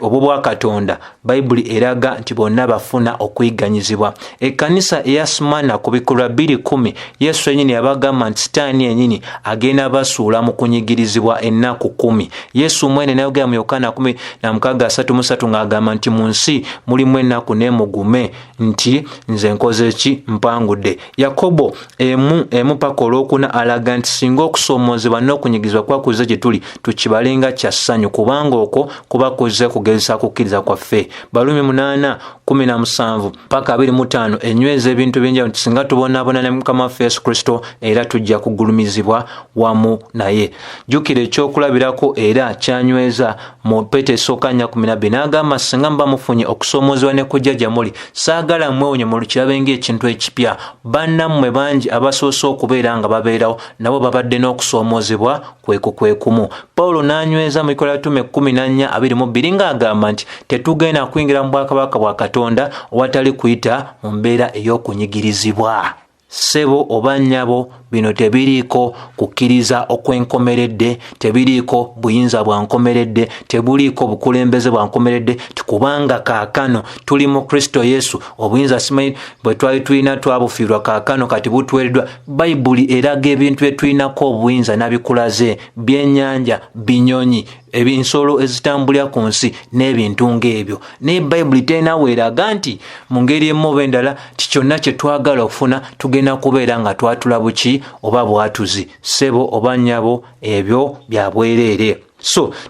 obwa Katonda, bayibuli eraga nti bonna bafuna okuyiganyizibwa. Ekkanisa eya Smyrna ku Bikolwa 2:10 Yesu yennyini yabagamba nti Sitaani yennyini agenda basuula mu kunyigirizibwa ennaku 10. Yesu mwene n'ayogera mu Yokaana 10:33 ng'agamba nti mu nsi mulimu ennaku n'emugume, nti nze nkoze ki? Mpangudde. Yakobo 1:4 alaga nti singa okusoomozebwa n'okunyigizibwa kwakuze gye tuli, tukibalenga kya ssanyu, kubanga okwo kuba kuzze kugezesa kukkiriza kwaffe. Baluumi 8:17 paka 25 enyweza ebintu by'enjawulo nti singa tubonaabona ne Mukama waffe Yesu Kristo era tujja kugulumizibwa wamu naye. Jjukira ekyokulabirako era kyanyweza mu Peetero 1:12 n'agamba singa muba mufunye okusoomozebwa ne kujja gye muli, saagala mwewonye mulukirabe ng'ekintu ekipya. Bannammwe bangi abasoose okubeera nga babeerawo nabo babadde n'okusoomozebwa kwekumu. Pawulo n'anyweza mu Bikolwa bya Batume 14:22 ng'agamba nti tetugenda kuyingira mu bwakabaka bwa Katonda awatali kuyita mu mbeera ey'okunyigirizibwa. Ssebo oba nnyabo, bino tebiriiko kukkiriza okwenkomeredde, tebiriiko buyinza bwa nkomeredde, tebuliiko bukulembeze bwa nkomeredde, kubanga kaakano tuli mu Kristo Yesu. Obuyinza simanyi bwe twali tulina twabufiirwa, kaakano kati butuweereddwa. Bayibuli eraga ebintu bye tulinako obuyinza nabikulaze, byennyanja, binyonyi, ebinsolo ezitambulira ku nsi n'ebintu ng'ebyo. Naye Bayibuli terinawo eraga nti mu ngeri emu oba endala ti kyonna kye twagala okufuna tugenda kubeera nga twatula buki oba bwatuzi. Ssebo oba nnyabo, ebyo bya bwereere.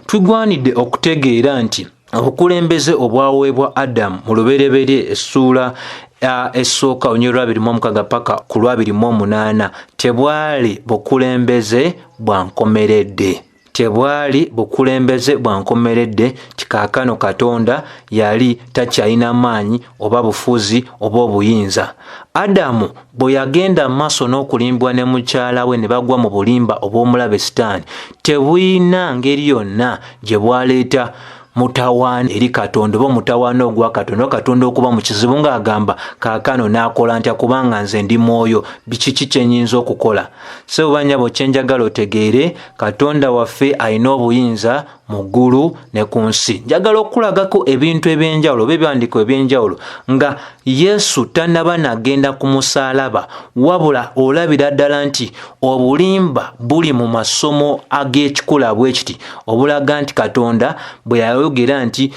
Tugwanidde okutegeera nti obukulembeze obwaweebwa Adamu mu lubereberye essuula esooka olunyiriri 26 paka ku 28 tebwali bukulembeze bwa nkomeredde. tebwali bukulembeze bwankomeredde ti kaakano Katonda yali takyalina maanyi oba bufuzi oba obuyinza. Adamu bwe yagenda maaso n'okulimbwa ne mukyala we ne bagwa mu bulimba obw'omulabe Sitaani, tebuyina ngeri yonna gye bwaleeta mutawaana eri Katonda oba mutawaana ogwa Katonda, Katonda okuba mu kizibu ng'agamba kaakano n'akola ntya kubanga nze ndi mwoyo, biki kye nnyinza okukola? So banyabo kye njagala otegeere, Katonda waffe alina obuyinza mu ggulu ne ku nsi. Njagala okulagako ebintu eby'enjawulo oba ebiwandiiko eby'enjawulo nga Yesu tannaba nagenda ku musaalaba, wabula olabira ddala nti obulimba buli mu masomo ag'ekikula bwe kiti obulaga nti Katonda bwe yayogera nti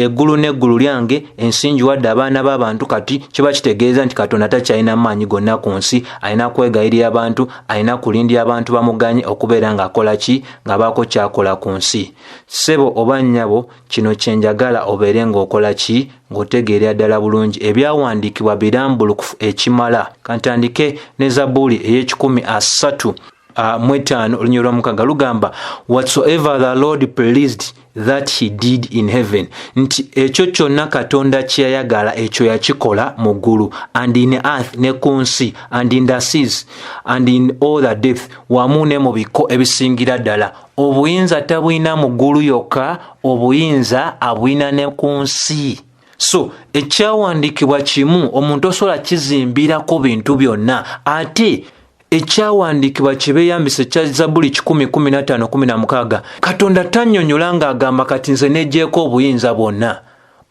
eggulu n'eggulu lyange ensingi wadde abaana b'abantu, kati kiba kitegeeza nti Katonda takyalina maanyi gonna ku nsi, alina kwegayirira abantu, alina kulindira abantu bamuganye okubeera ng'akola ki, ng'abaako kyakola ku nsi. Ssebo oba nnyabo, kino kye njagala obeere ng'okola ki, ng'otegeera ddala bulungi ebyawandiikibwa birambulukufu ekimala. Kantandike ne Zabuli ey'ekikumi-asatu-mu-etaano olunyiriri lw'omukaaga lugamba, whatsoever the Lord pleased that he did in heaven, nti ekyo kyonna Katonda kye yayagala ekyo yakikola mu ggulu, and in earth ne ku nsi, and in the seas and in all the depth, wamu ne mu biko ebisingira ddala. Obuyinza tabulina mu ggulu yokka, obuyinza abulina ne ku nsi. So ekyawandiikibwa kimu omuntu osobola kizimbirako bintu byonna, ate ekyawandiikibwa kye beeyambisa ekya Zabuli 10:15-16 Katonda tannyonnyola ng'agamba kati nze neggyeko obuyinza bwonna.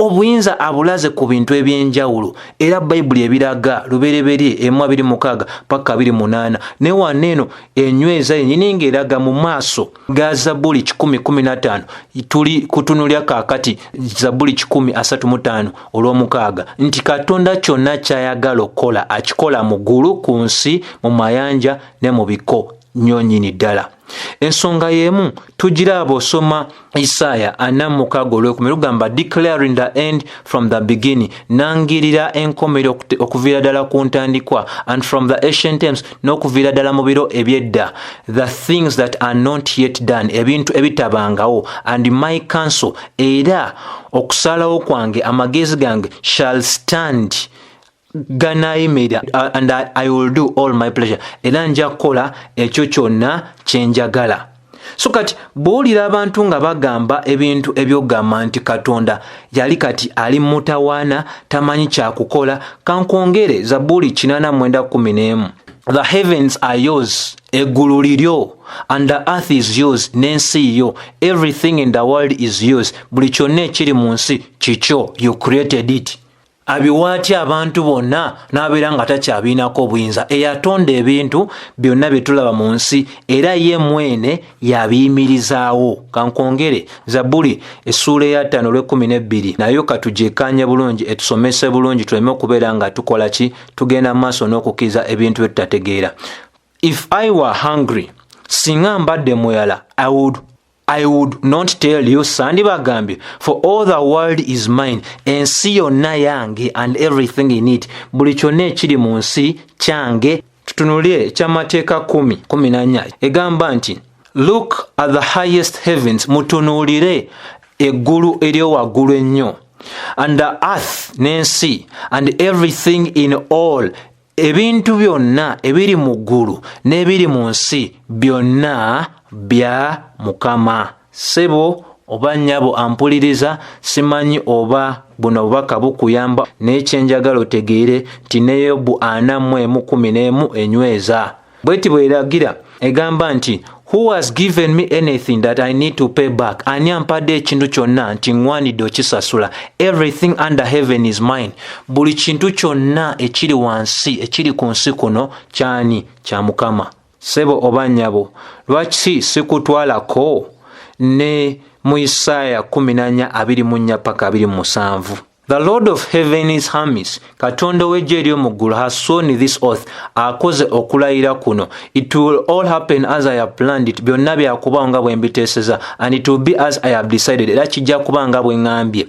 Obuyinza abulaze ku bintu eby'enjawulo, era Bayibuli ebiraga lubereberye 1:26 paka 2:8, ne wanneeno enyweza yennyini ng'eraga mu maaso ga Zabuli 10:15 tuli kutunulya kaakati Zabuli 10:35 olw'omukaaga, nti Katonda kyonna ky'ayagala okukola akikola mu ggulu, ku nsi, mu mayanja ne mu biko nnyonnyini ddala. Ensonga y'emu tugiraba osoma Isaaya 46:10 lugamba, declaring the end from the beginning, nangirira enkomero okuviira ddala ku ntandikwa, and from the ancient times, n'okuviira ddala mu biro ebyedda, the things that are not yet done, ebintu ebitabangawo, and my counsel, era okusalawo kwange, amagezi gange, shall stand ganayimira, and I will do all my pleasure, era nja kukola ekyo kyonna kye njagala. So kati bw'owulira abantu nga bagamba ebintu ebyogamba nti Katonda yali kati ali mutawaana, tamanyi kyakukola, kankwongere Zabuli 89:11, the heavens are yours, eggulu liryo, and the earth is yours, n'ensi yo, everything in the world is yours, buli kyonna ekiri mu nsi kikyo, you created it. Abiwaati abantu bonna n'abeera nga takyabiinako obuyinza, eyatonda ebintu byonna bye tulaba mu nsi, era ye mwene yabiyimirizaawo. Kankwongere Zabuli essuula eya 5:12 nayo katugyekkaanye bulungi, etusomese bulungi, tuleme okubeera nga tukola ki, tugenda mu maaso n'okukkiriza ebintu bye tutategeera. If I were hungry, singa mbadde muyala, I would not tell you, Sandi bagambye, for all the world is mine, ensi yonna yange, and everything in it, buli kyonna ekiri mu nsi kyange. Tutunulye ekyamateeka 10:14 egamba nti, look at the highest heavens, mutunuulire eggulu eryowaggulu ennyo, and the earth, n'ensi, and everything in all, ebintu byonna ebiri mu ggulu n'ebiri mu nsi byonna bya Mukama. Sebo oba nnyabo ampuliriza, simanyi oba buno obubaka bukuyamba, naye kye njagala otegeere nti ne Yobu 41:11 enyweza bweti bweragira egamba nti, who has given me anything that I need to pay back? Ani ampadde ekintu kyonna nti ŋŋwanidde okisasula? Everything under heaven is mine. Buli kintu kyonna ekiri wansi, ekiri ku nsi kuno kyani? Kya Mukama. Sebo oba nnyabo, lwaki sikutwalako ne mu Isaaya 14:24 paka 27? The Lord of Heaven's armies, Katonda w'eggye ery'omu ggulu, has sworn this oath, akoze okulayira kuno. It will all happen as I have planned it. Byonna byakubawo nga bwe mbiteeseza. And it will be as I have decided. Era kijja kuba nga bwe ŋŋambye.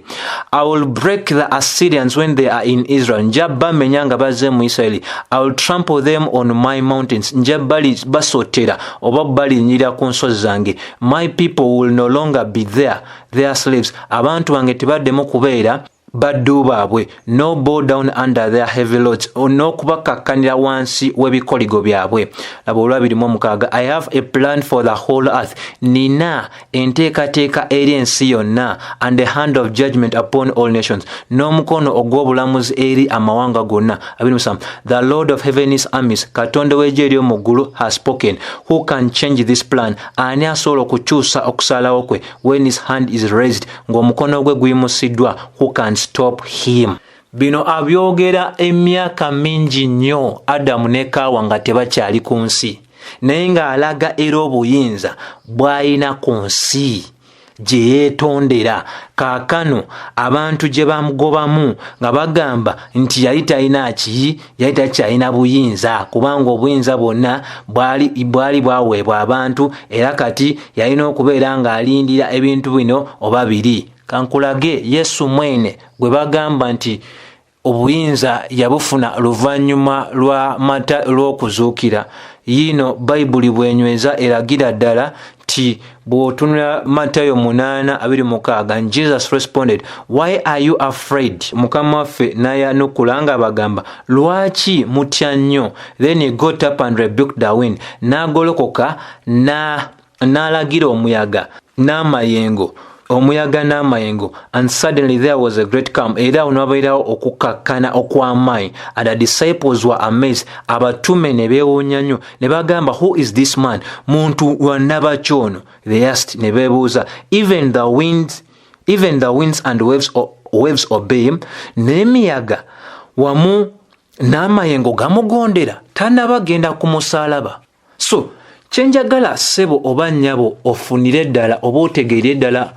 I will break the Assyrians when they are in Israel. Nja bamenya nga bazze mu Isirayiri. I will trample them on my mountains. Nja basotera oba balinyirira ku nsozi zange. My people will no longer be there. Their slaves. Abantu bange tebaddemu kubeera baddu baabwe. No bow down under their heavy loads. N'okubakakkanira wansi w'ebikoligo byabwe. Laba olwabirimu omukaaga. I have a plan for the whole earth. Nina enteekateeka eri ensi yonna. And the hand of judgment upon all nations. N'omukono ogw'obulamuzi eri amawanga gonna. The Lord of Heaven's armies, Katonda w'eggye ery'omu ggulu, has spoken. Who can change this plan? Ani asobola okukyusa okusalawo kwe when his hand is raised? Ng'omukono gwe guyimusiddwa. Who can stop him? Bino abyogera emyaka mingi nnyo Adamu ne Kaawa nga tebakyali ku nsi, naye ng'alaga era obuyinza bw'alina ku nsi gye yeetondera. Kaakano abantu gye bamugobamu nga bagamba nti yali talina ki, yali takyalina buyinza, kubanga obuyinza bwonna bwali bwaweebwa abantu, era kati yalina okubeera ng'alindira ebintu bino oba biri. Kankulage Yesu mwene gwe bagamba nti obuyinza yabufuna luvannyuma lwa Mata lw'okuzuukira. Yino Bayibuli bw'enyweza eragira ddala ti bw'otunula Matayo 8:26, and Jesus responded, Why are you afraid? Mukama waffe n'ayanukula nga bagamba, lwaki mutya nnyo? Then he got up and rebuked the wind. N'agolokoka n'alagira omuyaga n'amayengo. And suddenly there was a great calm. Era onabairawo okukakkana okw'amaanyi. And the disciples were amazed. Abatume ne beewuunya nnyo ne bagamba, Who is this man? Muntu wa nnabaki ono? They asked, ne beebuuza. Even the winds and waves obey him. N'emiyaga wamu n'amayengo gamugondera. Tannabagenda ku musaalaba. So kyenjagala ssebo oba nnyabo ofunire ddala oba otegeere ddala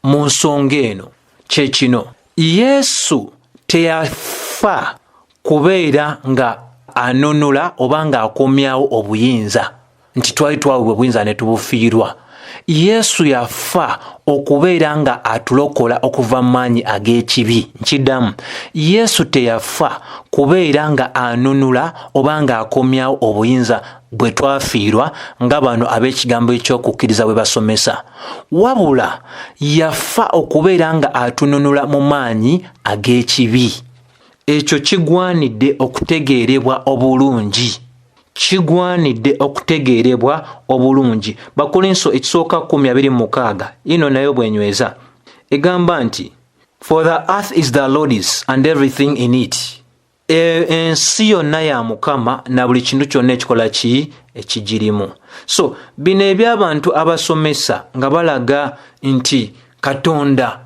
mu nsonga eno kye kino: Yesu teyafa kubeera nga anunula oba ng'akomyawo obuyinza nti twali twaweebwa obuyinza ne tubufiirwa. Yesu yafa okubeera nga atulokola okuva mu maanyi ag'ekibi. Nkiddamu, Yesu teyafa kubeera nga anunula oba ng'akomyawo obuyinza bwe twafiirwa nga bano ab'ekigambo eky'okukkiriza bwe basomesa, wabula yafa okubeera nga atununula mu maanyi ag'ekibi. Ekyo kigwanidde okutegeerebwa obulungi. Bakolinso ekisooka 10:26 ino nayo bw'enyweza egamba nti, For the earth is the Lord's and everything in it. Ensi yonna ya Mukama na buli kintu kyonna ekikola ekigirimu. So bino eby'abantu abasomesa nga balaga nti Katonda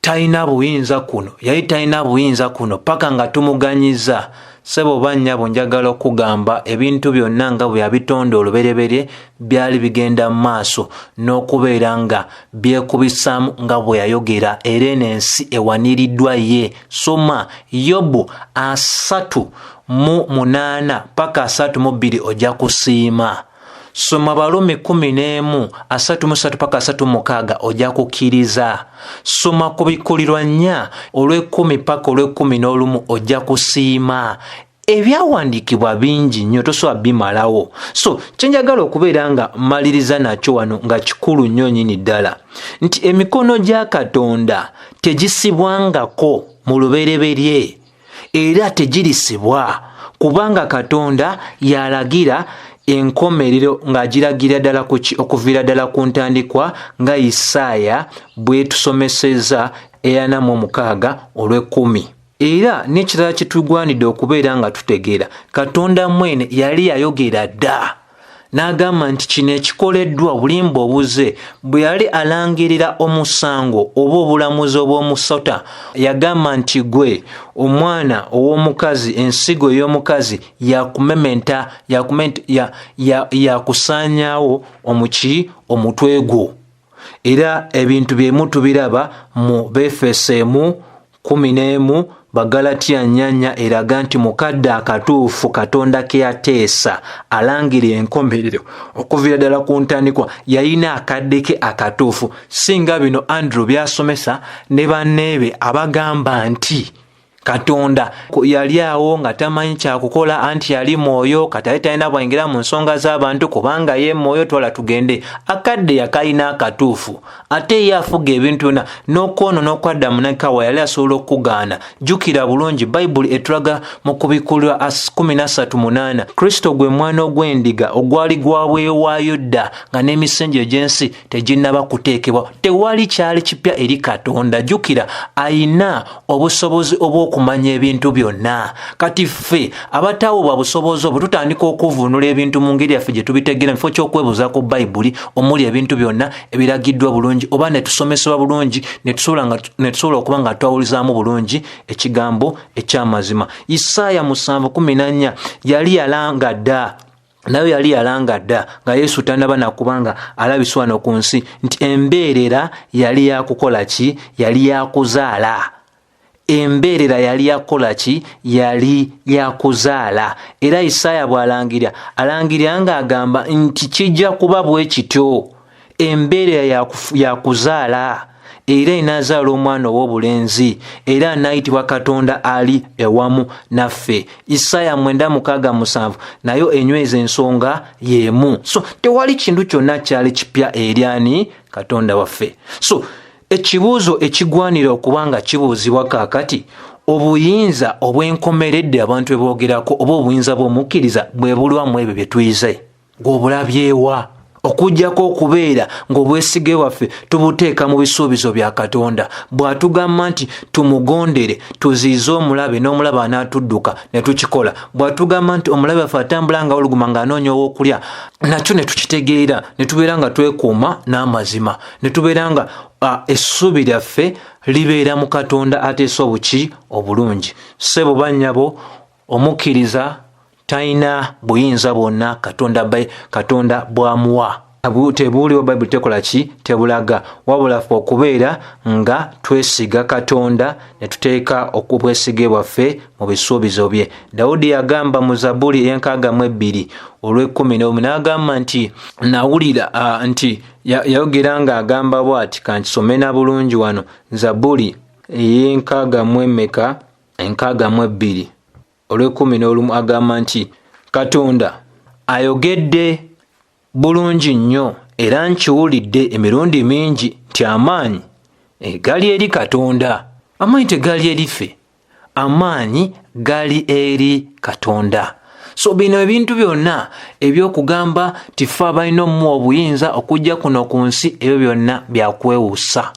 talina buyinza kuno, yali talina buyinza kuno paka nga tumuganyiza. Sebo bannyabo njagala okugamba ebintu byonna nga bwe yabitonda olubereberye byali bigenda mu maaso n'okubeera nga byekubisaamu nga bwe yayogera, era ensi ewaniriddwa ye. Soma Yobu 3:8 paka 3:2 ojja kusiima. Soma Balumi 11:3 paka 3:6 ojja kukkiriza. Soma ku Bikolirwa 4 olw'10 paka olw'11 ojja kusiima. Ebyawandiikibwa bingi nnyo tosobola bimalawo. So kyenjagala okubeera nga maliriza nakyo wano nga kikulu nnyo nnyini ddala nti emikono gya Katonda tegisibwangako mu lubereberye era tegirisibwa, kubanga Katonda yalagira enkomerero ng'agiragira ddala okuviira ddala ku ntandikwa nga Isaaya bwe tusomeseza 46:10. Era n'ekirala kitugwanidde okubeera nga tutegeera Katonda mwene yali yayogera dda n'agamba nti kino ekikoleddwa bulimba obuze. Bwe yali alangirira omusango oba obulamuzi obw'omusota yagamba nti gwe omwana ow'omukazi, ensigo ey'omukazi yakusaanyaawo omutwe gwo. Era ebintu byemu tubiraba mu Befeso 11 Bagalatiya 4 eraga nti mukadde akatuufu Katonda ke yateesa alangira enkomerero okuviira ddala ku ntandikwa yalina akadde ke akatuufu. Singa bino Andrew byasomesa ne banneebe abagamba nti Katonda yali awo nga tamanyi kyakukola anti yali mwoyo kati talina bwayingira mu nsonga z'abantu kubanga ye mwoyo twala tugende. Akadde yakalina akatuufu ate ye afuga ebintu byonna n'okwono n'okwadda munakawa yali asobola okugaana. Jjukira bulungi Bayibuli etulaga mu Kubikulwa 13:8 Kristo gwe mwana ogw'endiga ogwali gwabwewaayo dda nga n'emisingi egy'ensi teginnaba kuteekebwa. Tewali kyali kipya eri Katonda. Jjukira ayina obusobozi kumanya ebintu byonna. Kati ffe abataawo bwa busobozi obwo tutandika okuvunula ebintu mu ngeri yaffe gye tubitegeera mu kifo ky'okwebuuza ku Bayibuli omuli ebintu byonna ebiragiddwa bulungi oba ne tusomesebwa bulungi ne tusobola okuba nga twawulizaamu bulungi ekigambo eky'amazima. Isaaya 7:14 yali yalanga dda nayo yali yalanga dda nga Yesu tannaba nakubanga alabiswa wano ku nsi nti embeerera yali yakukola ki? Yali yakuzaala. Embeerera yali yakola ki? Yali yakuzaala. Era Isaaya bw'alangira ng'agamba nti kijja kuba bwe kityo. Embeerera yakuzaala era inaazaala omwana ow'obulenzi era anaayitibwa Katonda ali ewamu naffe. Isaaya 9:7 nayo enyweza ensonga y'emu. So tewali kintu kyonna kyali kipya eri ani? Katonda waffe. So ekibuuzo ekigwanira okubanga kibuuzibwa kaakati, obuyinza obwenkomeredde abantu eboogerako oba obuyinza bw'omukkiriza bwe bulwamu ebyo bye tuyize ng'obulabyewa okujjako okubeera ng'obwesige bwaffe tubuteeka mu bisuubizo bya Katonda. Bw'atugamba nti tumugondere tuziize omulabe n'omulabe anaatudduka ne tukikola. Bw'atugamba nti omulabe waffe atambula nga oluguma ng'anoonya ow'okulya nakyo ne tukitegeera ne tubeera nga twekuuma n'amazima ne tubeera nga essuubi lyaffe libeera mu Katonda ateesa obuki obulungi. Ssebo bannyabo omukkiriza talina buyinza bwonna Katonda bw'amuwa. Tebuuliwo Bayibuli tekola ki? Tebulaga. Wabula ffe okubeera nga twesiga Katonda ne tuteeka okubwesige bwaffe mu bisuubizo bye. Dawudi yagamba mu Zabbuli 62:11 n'agamba nti nawulira nti yayogera ng'agamba bw'ati kankisome na bulungi wano. Zabbuli 62:11 agamba nti Katonda ayogedde bulungi nnyo era nkiwulidde emirundi mingi nti amaanyi gali eri Katonda. Amaanyi tegali eri ffe, amaanyi gali eri Katonda. So bino ebintu byonna ebyokugamba tiffe abalina omuwa obuyinza okujja kuno ku nsi ebyo byonna byakwewuusa.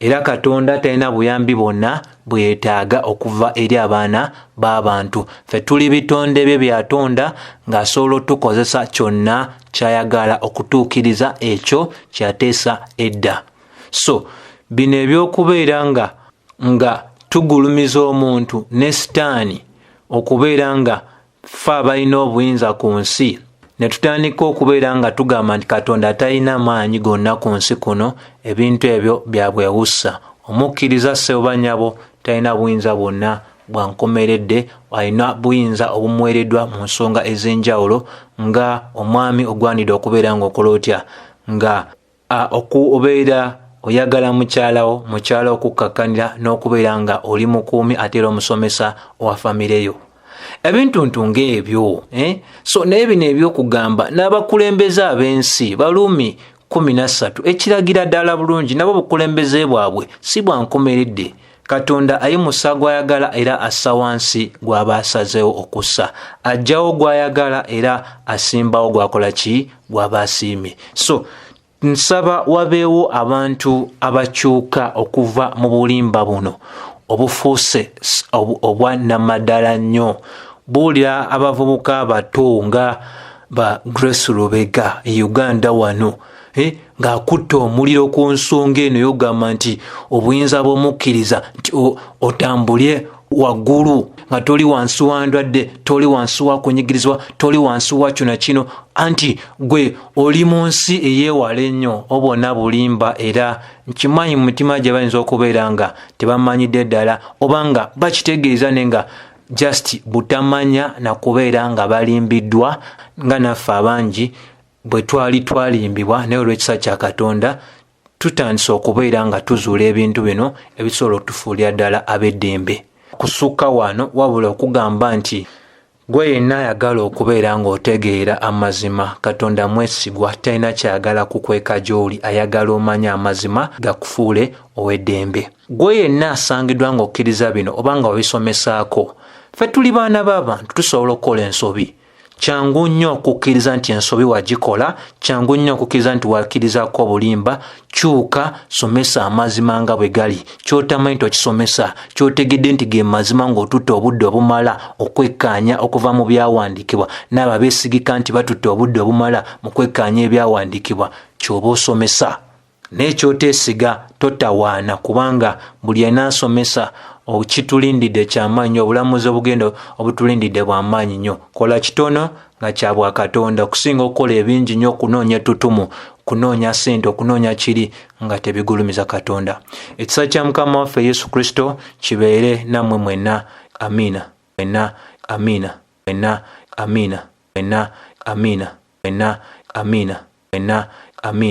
Era Katonda talina buyambi bwonna bwe yeetaaga okuva eri abaana b'abantu. Ffe tuli bitonde bye byatonda ng'asobola otukozesa kyonna ky'ayagala okutuukiriza ekyo kyateesa edda. So bino ebyokubeera nga tugulumiza omuntu ne sitaani okubeera nga ffe abalina obuyinza ku nsi ne tutandika okubeera nga tugamba nti Katonda talina maanyi gonna ku nsi kuno, ebintu ebyo bya bwewussa. Omukkiriza ssebo bannyabo talina buyinza bwonna bwankomeredde, alina buyinza obumuweereddwa mu nsonga ez'enjawulo nga omwami ogwanidde okubeera ng'okola otya nga okubeera oyagala mukyalawo okukkakanira n'okubeera nga oli mukuumi ate era omusomesa owa famireyo. Ebintu ng'ebyo so naye bino ebyokugamba n'abakulembeze ab'ensi Baluumi 13 ekiragira ddala bulungi nabo obukulembeze bwabwe si bwankomeredde. Katonda ayimusa gw'ayagala era assa wansi gw'aba asazeewo okussa, ajjawo gw'ayagala era asimbawo gwakola ki? Gw'aba asiimye. So nsaba wabeewo abantu abakyuka okuva mu bulimba buno obufuuse obwa namaddala nnyo. Buulira abavubuka abato nga ba Grace Lubega Uganda wano ng'akutta omuliro ku nsonga eno yogamba nti obuyinza bw'omukkiriza nti otambulye waggulu, nga toli wansi wa ndwadde, toli wansi wa kunyigirizibwa, toli wansi wa kino kino, anti gwe oli mu nsi eyeewala ennyo, obona bulimba. Era nkimanyi mu mutima gye bayinza okubeera nga tebamanyidde ddala, oba nga bakitegeeza naye nga just butamanya na kubeera nga balimbiddwa nga naffe abangi bwe twali twalimbibwa. Naye olw'ekisa kya Katonda tutandise okubeera nga tuzuula ebintu bino ebisobola okutufuulira ddala ab'eddembe. Kusukka wano wabula okugamba nti gwe yenna ayagala okubeera ng'otegeera amazima, Katonda mwesigwa, talina kyayagala kukweka gy'oli, ayagala omanye amazima gakufuule ow'eddembe. Gwe yenna asangiddwa ng'okkiriza bino oba nga wabisomesaako, ffe tuli baana b'abantu, tusobola okukola ensobi. Kyangu nnyo okukkiriza nti ensobi wagikola, kyangu nnyo okukkiriza nti wakkirizaako obulimba. Kyuka somesa amazima nga bwe gali. Ky'otamanyi tokisomesa, ky'otegedde nti ge mazima ng'otutte obudde obumala okwekkaanya okuva mu byawandiikibwa, n'abo abeesigika nti batutte obudde obumala mu kwekkaanya ebyawandiikibwa, ky'oba osomesa. N'ekyoteesiga totawaana, kubanga buli enaasomesa kitulindidde kyamaanyi, obulamuzi obugenda obutulindidde bwamaanyi nnyo. Kola kitono nga kya bwa Katonda okusinga okukola ebingi nnyo, okunoonya ettutumu, kunoonya ssente, okunoonya kiri nga tebigulumiza Katonda. Ekisa kya Mukama waffe Yesu Kristo kibeere nammwe mwenna. Amiina. Mwenna. Amiina. Mwenna. Amiina. Mwenna. Amiina. Mwenna. Amiina. Mwenna. Amiina.